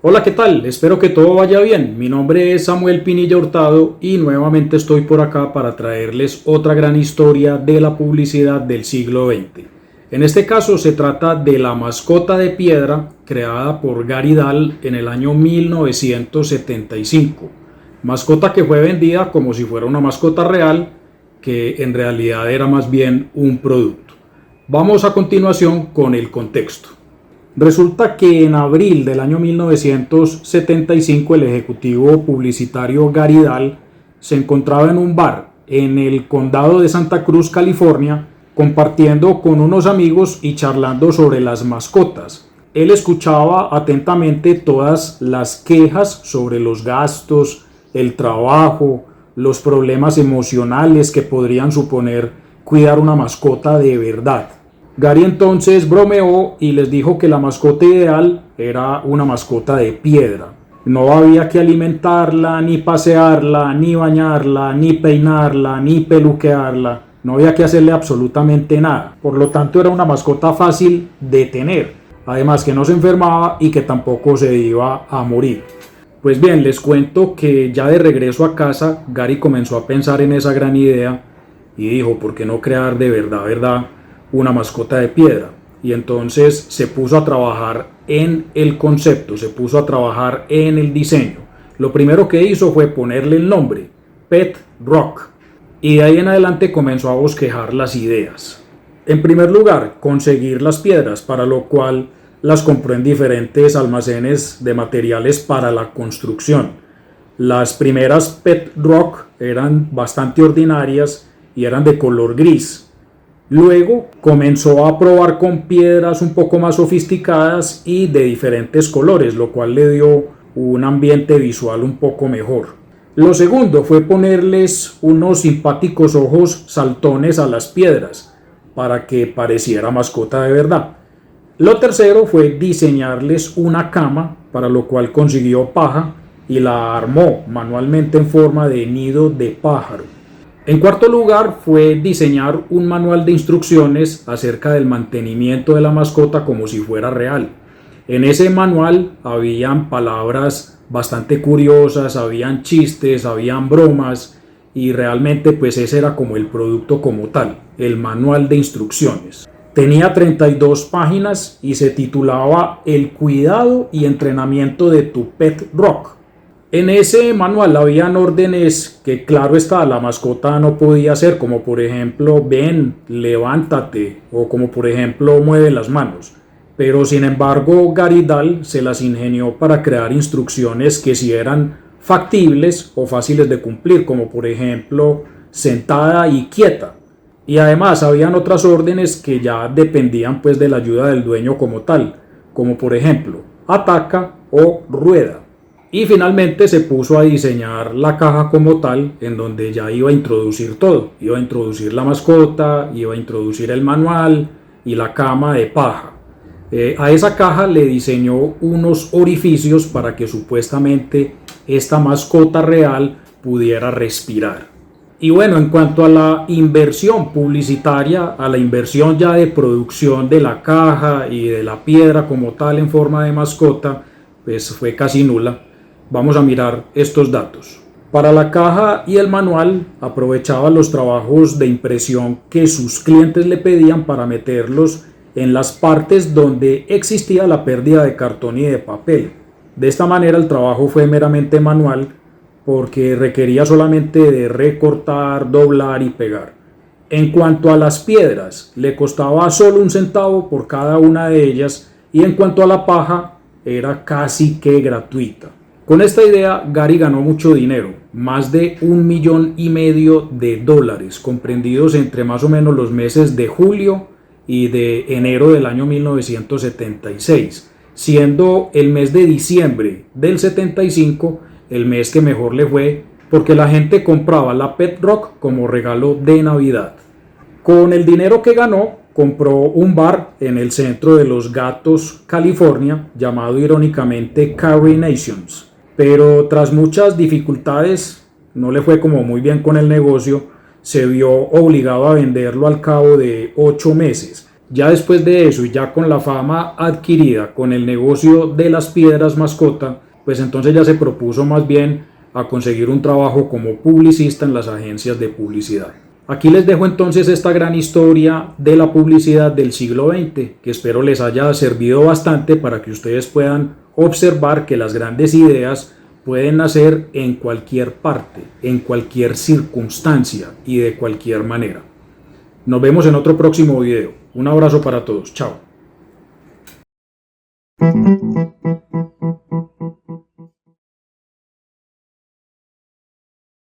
Hola, ¿qué tal? Espero que todo vaya bien. Mi nombre es Samuel Pinilla Hurtado y nuevamente estoy por acá para traerles otra gran historia de la publicidad del siglo XX. En este caso se trata de la mascota de piedra creada por Gary Dahl en el año 1975. Mascota que fue vendida como si fuera una mascota real, que en realidad era más bien un producto. Vamos a continuación con el contexto. Resulta que en abril del año 1975 el ejecutivo publicitario Gary Dahl se encontraba en un bar en el condado de Santa Cruz, California, compartiendo con unos amigos y charlando sobre las mascotas. Él escuchaba atentamente todas las quejas sobre los gastos, el trabajo, los problemas emocionales que podrían suponer cuidar una mascota de verdad. Gary entonces bromeó y les dijo que la mascota ideal era una mascota de piedra. No había que alimentarla, ni pasearla, ni bañarla, ni peinarla, ni peluquearla. No había que hacerle absolutamente nada. Por lo tanto, era una mascota fácil de tener. Además que no se enfermaba y que tampoco se iba a morir. Pues bien, les cuento que ya de regreso a casa, Gary comenzó a pensar en esa gran idea y dijo, ¿por qué no crear de verdad, una mascota de piedra? Y entonces se puso a trabajar en el concepto, se puso a trabajar en el diseño. Lo primero que hizo fue ponerle el nombre, Pet Rock, y de ahí en adelante comenzó a bosquejar las ideas. En primer lugar, conseguir las piedras, para lo cual las compró en diferentes almacenes de materiales para la construcción. Las primeras Pet Rock eran bastante ordinarias y eran de color gris. Luego comenzó a probar con piedras un poco más sofisticadas y de diferentes colores, lo cual le dio un ambiente visual un poco mejor. Lo segundo fue ponerles unos simpáticos ojos saltones a las piedras para que pareciera mascota de verdad. Lo tercero fue diseñarles una cama, para lo cual consiguió paja y la armó manualmente en forma de nido de pájaro. En cuarto lugar fue diseñar un manual de instrucciones acerca del mantenimiento de la mascota como si fuera real. En ese manual habían palabras bastante curiosas, habían chistes, habían bromas y realmente pues ese era como el producto como tal, el manual de instrucciones. Tenía 32 páginas y se titulaba El cuidado y entrenamiento de tu Pet Rock. En ese manual habían órdenes que, claro está, la mascota no podía hacer, como por ejemplo, ven, levántate, o como por ejemplo, mueve las manos. Pero sin embargo, Gary Dahl se las ingenió para crear instrucciones que sí eran factibles o fáciles de cumplir, como por ejemplo, sentada y quieta. Y además habían otras órdenes que ya dependían pues de la ayuda del dueño como tal, como por ejemplo, ataca o rueda. Y finalmente se puso a diseñar la caja como tal, en donde ya iba a introducir todo. Iba a introducir la mascota, iba a introducir el manual y la cama de paja. A esa caja le diseñó unos orificios para que supuestamente esta mascota real pudiera respirar. Y bueno, en cuanto a la inversión publicitaria, a la inversión ya de producción de la caja y de la piedra como tal en forma de mascota, pues fue casi nula. Vamos a mirar estos datos. Para la caja y el manual aprovechaba los trabajos de impresión que sus clientes le pedían para meterlos en las partes donde existía la pérdida de cartón y de papel. De esta manera el trabajo fue meramente manual porque requería solamente de recortar, doblar y pegar. En cuanto a las piedras, le costaba solo 1 centavo por cada una de ellas y en cuanto a la paja, era casi que gratuita. Con esta idea, Gary ganó mucho dinero, más de $1,5 millones, comprendidos entre más o menos los meses de julio y de enero del año 1976, siendo el mes de diciembre del 75 el mes que mejor le fue porque la gente compraba la Pet Rock como regalo de Navidad. Con el dinero que ganó, compró un bar en el centro de Los Gatos, California, llamado irónicamente Carrie Nations. Pero tras muchas dificultades, no le fue como muy bien con el negocio, se vio obligado a venderlo al cabo de 8 meses. Ya después de eso y ya con la fama adquirida con el negocio de las piedras mascota, pues entonces ya se propuso más bien a conseguir un trabajo como publicista en las agencias de publicidad. Aquí les dejo entonces esta gran historia de la publicidad del siglo XX, que espero les haya servido bastante para que ustedes puedan observar que las grandes ideas pueden nacer en cualquier parte, en cualquier circunstancia y de cualquier manera. Nos vemos en otro próximo video. Un abrazo para todos. Chao.